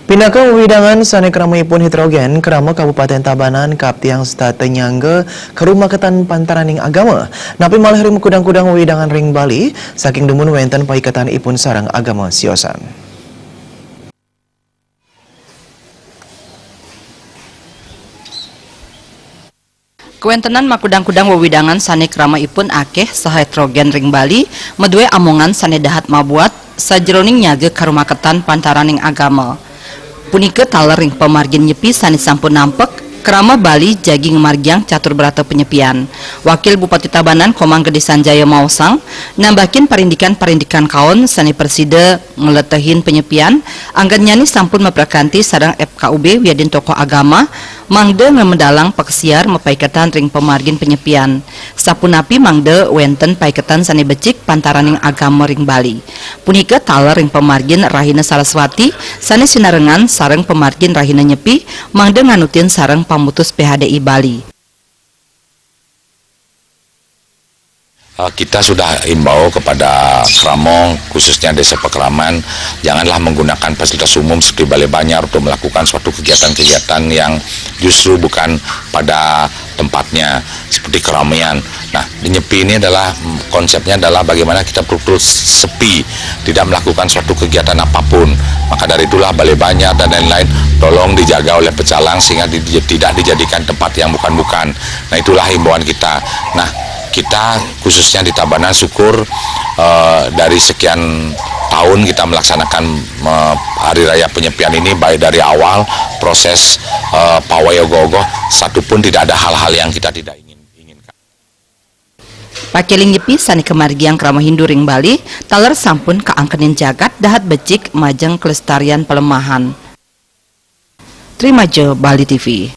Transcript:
Pinaka widangan sane keramipun hidrogen kerama Kabupaten Tabanan kaptiang state nyangge ke rumah ketan pantaraning agama. Napi malah rim kudang-kudang widangan ring Bali saking demun wenten paikatan ipun sarang agama siosan. Kewentenan makudang-kudang wewidangan sane krama ipun akeh saha hidrogen ring Bali medue amongan sane dahat mabuat sajroning nyage karumaketan pantaraning agama. Punike taler ring pemargin nyepi sane sampun nampek krama Bali jagi ngemargiang catur berata penyepian. Wakil Bupati Tabanan Komang Gede Sanjaya Mausang nambahin parindikan kaon sane persida ngeletehin penyepian anggan nyani sampun meprakanti sarang FKUB wiadin tokoh agama mangde ngemedalang paksiar mepaiketan ring pemargin penyepian. Sapunapi mangde wenten paiketan sane becik pantaraning agama ring Bali. Punike taler ring pemargin Rahina Saraswati sane sinarengan sareng pemargin Rahina Nyepi mangde nganutin sareng pamutus PHDI Bali. Kita sudah imbau kepada Kramong, khususnya Desa Pekraman, janganlah menggunakan fasilitas umum seperti Balai Banyar untuk melakukan suatu kegiatan-kegiatan yang justru bukan pada tempatnya, seperti keramaian. Nah, di Nyepi ini adalah konsepnya adalah bagaimana kita betul-betul sepi, tidak melakukan suatu kegiatan apapun. Maka dari itulah Balai Banyar dan lain-lain tolong dijaga oleh pecalang sehingga tidak dijadikan tempat yang bukan-bukan. Nah, itulah himbauan kita. Nah, kita khususnya di Tabanan syukur dari sekian tahun kita melaksanakan hari raya penyepian ini, baik dari awal proses pawai ogoh-ogoh satupun tidak ada hal-hal yang kita tidak inginkan. Pakeling nyepi sani kemargiang krama Hindu ring Bali taler sampun kaangkenin jagat dahat becik majeng kelestarian pelemahan. Terima jo Bali TV.